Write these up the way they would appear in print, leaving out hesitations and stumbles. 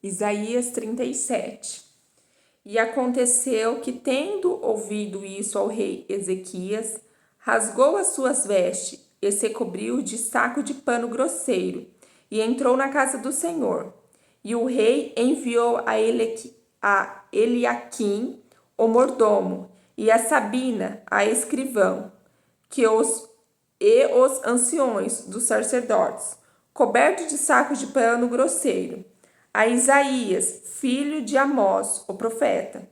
Isaías 37. E aconteceu que, tendo ouvido isso ao rei Ezequias, rasgou as suas vestes e se cobriu de saco de pano grosseiro, e entrou na casa do Senhor. E o rei enviou a Eliaquim, o mordomo, e a Sabina, a escrivã, os anciões dos sacerdotes, cobertos de sacos de pano grosseiro, a Isaías, filho de Amós, o profeta.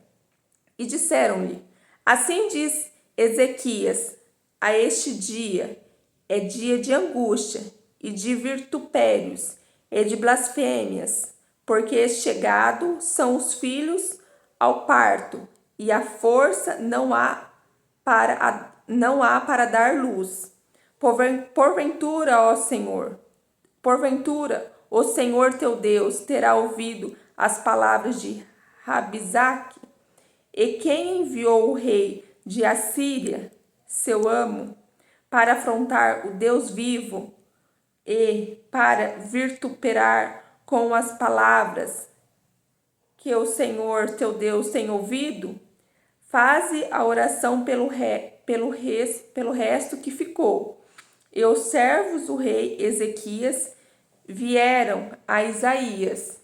E disseram-lhe: Assim diz Ezequias: a este dia é dia de angústia e de vitupérios e de blasfêmias, porque chegados são os filhos ao parto, e a força não há para dar luz. Porventura, ó Senhor, porventura, o Senhor teu Deus terá ouvido as palavras de Rabizaque, e quem enviou o rei de Assíria, seu amo, para afrontar o Deus vivo e para vituperar com as palavras que o Senhor teu Deus tem ouvido? Faze a oração pelo resto que ficou. E os servos do rei Ezequias vieram a Isaías.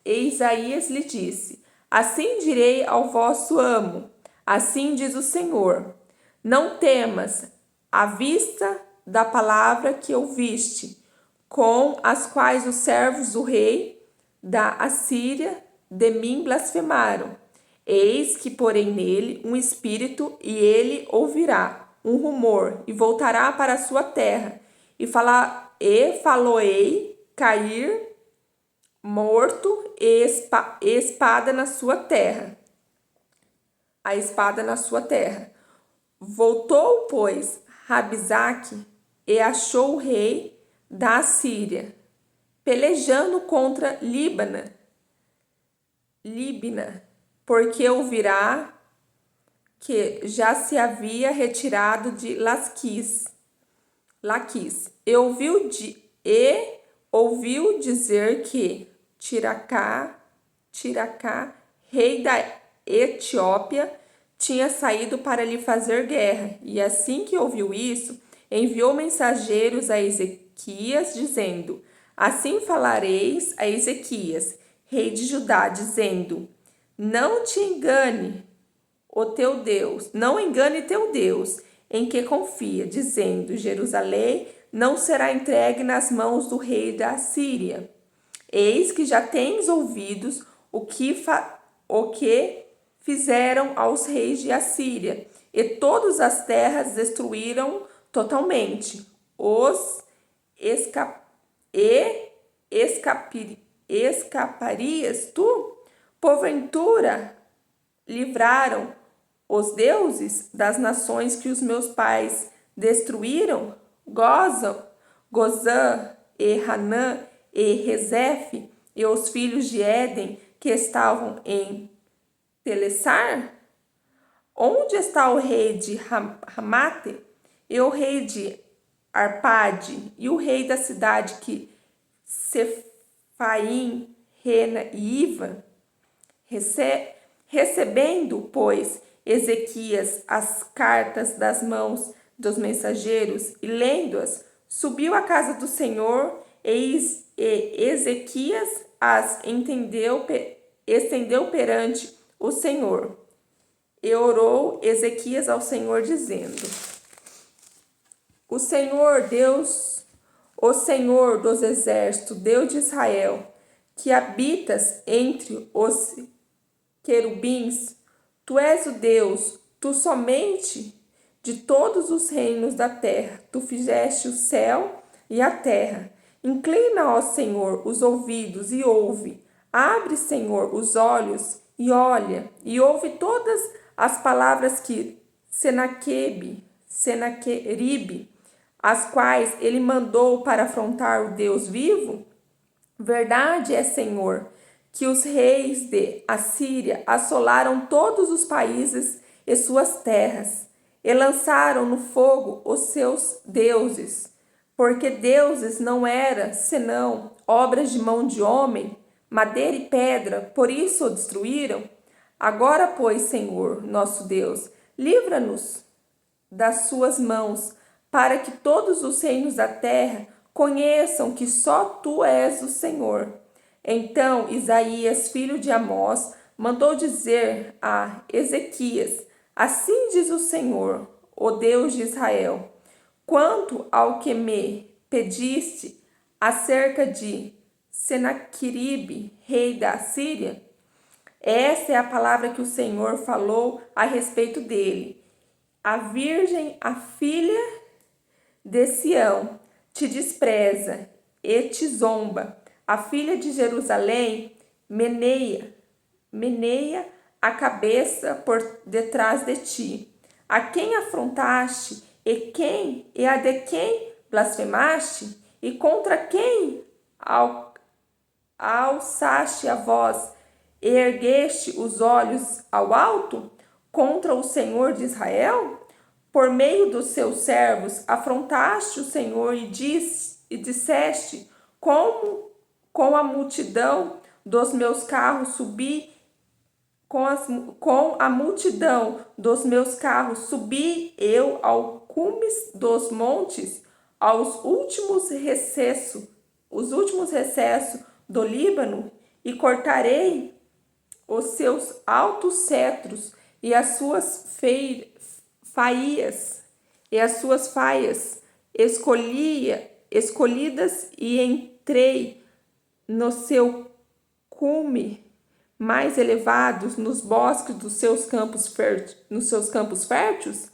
E Isaías lhe disse: Assim direi ao vosso amo, assim diz o Senhor: Não temas à vista da palavra que ouviste, com as quais os servos do rei da Assíria de mim blasfemaram. Eis que porei nele um espírito, e ele ouvirá um rumor, e voltará para a sua terra, e faloei cair morto e espada na sua terra. A espada na sua terra. Voltou, pois, Rabizaque e achou o rei da Assíria, pelejando contra Libna, porque ouvirá que já se havia retirado de Laquis, e ouviu dizer que Tiracá, rei da Etiópia, tinha saído para lhe fazer guerra. E assim que ouviu isso, enviou mensageiros a Ezequias, dizendo: Assim falareis a Ezequias, rei de Judá, dizendo: Não te engane o teu Deus, não engane teu Deus, em que confia, dizendo: Jerusalém não será entregue nas mãos do rei da Síria. Eis que já tens ouvidos o que fizeram aos reis de Assíria, e todas as terras destruíram totalmente. Escaparias tu? Porventura livraram os deuses das nações que os meus pais destruíram? Gozã e Hanã e Rezefe e os filhos de Éden que estavam em Telessar? Onde está o rei de Ramate e o rei de Arpade e o rei da cidade que Sefaim, Rena e Iva? Recebendo, pois, Ezequias as cartas das mãos dos mensageiros e lendo-as, subiu à casa do Senhor, e Ezequias as estendeu perante o Senhor. E orou Ezequias ao Senhor, dizendo: O Senhor dos exércitos, Deus de Israel, que habitas entre os querubins, tu és o Deus, tu somente, de todos os reinos da terra. Tu fizeste o céu e a terra. Inclina, ó Senhor, os ouvidos e ouve. Abre, Senhor, os olhos e olha, e ouve todas as palavras que Senaqueribe, as quais ele mandou para afrontar o Deus vivo. Verdade é, Senhor, que os reis de Assíria assolaram todos os países e suas terras, e lançaram no fogo os seus deuses, porque deuses não eram senão obras de mão de homem, madeira e pedra, por isso o destruíram? Agora, pois, Senhor, nosso Deus, livra-nos das suas mãos, para que todos os reinos da terra conheçam que só tu és o Senhor. Então Isaías, filho de Amós, mandou dizer a Ezequias: Assim diz o Senhor, o Deus de Israel: Quanto ao que me pediste acerca de Senaqueribe, rei da Síria, essa é a palavra que o Senhor falou a respeito dele. A virgem, a filha de Sião, te despreza e te zomba. A filha de Jerusalém meneia a cabeça por detrás de ti. A quem afrontaste e a de quem blasfemaste? E contra quem alçaste a voz e ergueste os olhos ao alto? Contra o Senhor de Israel? Por meio dos seus servos afrontaste o Senhor e disseste: com a multidão dos meus carros subi, com a multidão dos meus carros subi eu ao cumes dos montes, os últimos recessos do Líbano, e cortarei os seus altos cetros e as suas faias escolhidas, e entrei no seu cume mais elevados, nos bosques dos seus campos férteis.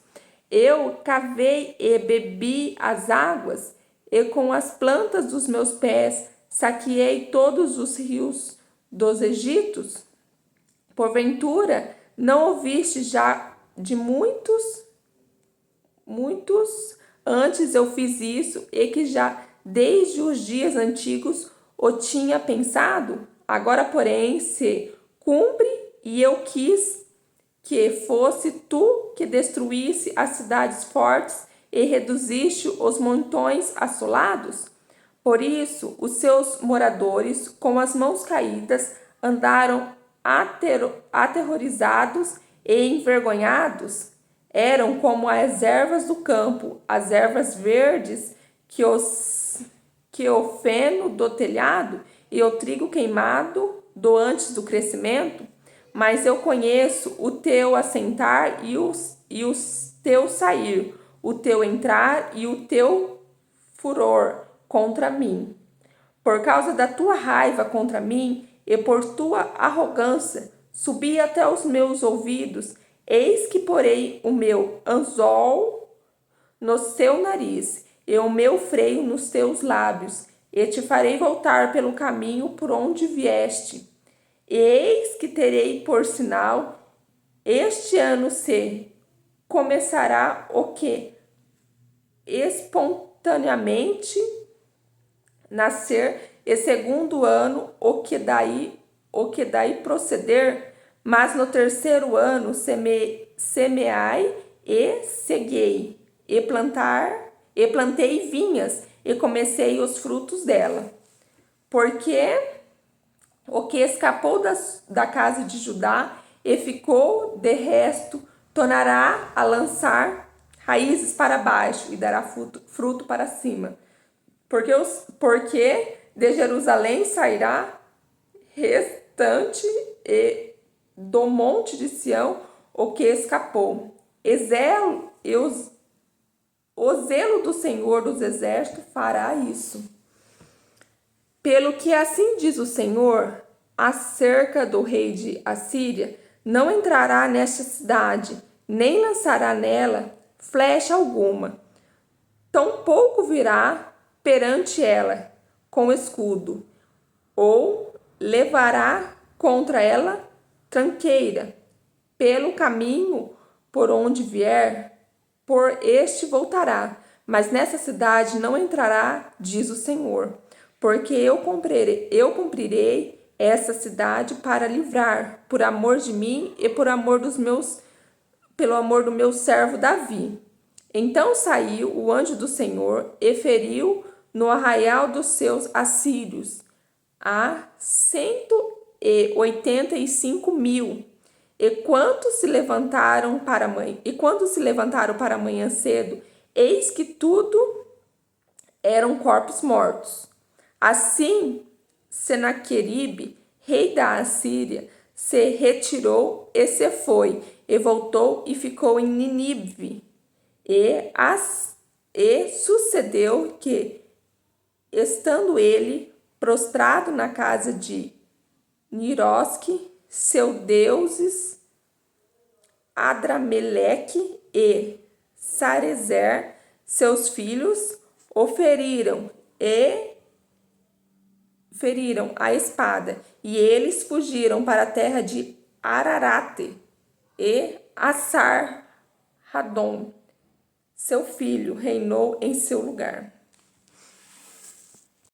Eu cavei e bebi as águas, e com as plantas dos meus pés saqueei todos os rios dos Egípcios. Porventura, não ouviste já de muitos antes eu fiz isso, e que já desde os dias antigos o tinha pensado? Agora, porém, se cumpre, e eu quis que fosse tu que destruísse as cidades fortes e reduziste os montões assolados. Por isso, os seus moradores, com as mãos caídas, andaram aterrorizados e envergonhados. Eram como as ervas do campo, as ervas verdes que o feno do telhado e o trigo queimado do antes do crescimento. Mas eu conheço o teu assentar e o teu sair, o teu entrar e o teu furor contra mim. Por causa da tua raiva contra mim e por tua arrogância, subi até os meus ouvidos. Eis que porei o meu anzol no seu nariz e o meu freio nos teus lábios, e te farei voltar pelo caminho por onde vieste. Eis que terei por sinal, este ano se começará o que espontaneamente nascer, e segundo ano o que daí proceder, mas no terceiro ano semeai e ceguei, e plantei vinhas, e comecei os frutos dela. Porque o que escapou da casa de Judá e ficou de resto, tornará a lançar raízes para baixo e dará fruto para cima. Porque de Jerusalém sairá restante, e do monte de Sião o que escapou. O zelo do Senhor dos Exércitos fará isso. Pelo que assim diz o Senhor, acerca do rei de Assíria: não entrará nesta cidade, nem lançará nela flecha alguma, tampouco virá perante ela com escudo, ou levará contra ela tranqueira. Pelo caminho por onde vier, por este voltará, mas nessa cidade não entrará, diz o Senhor. Porque eu cumprirei essa cidade para livrar, por amor de mim e pelo amor do meu servo Davi. Então saiu o anjo do Senhor e feriu no arraial dos seus assírios a 185.000. E quando se levantaram para a manhã cedo, eis que tudo eram corpos mortos. Assim, Senaqueribe, rei da Assíria, se retirou e se foi, e voltou e ficou em Nínive. E sucedeu que, estando ele prostrado na casa de Nirosque, seu deuses, Adrameleque e Sarezer, seus filhos, o feriram a espada, e eles fugiram para a terra de Ararate, e Assar-Radom, seu filho, reinou em seu lugar.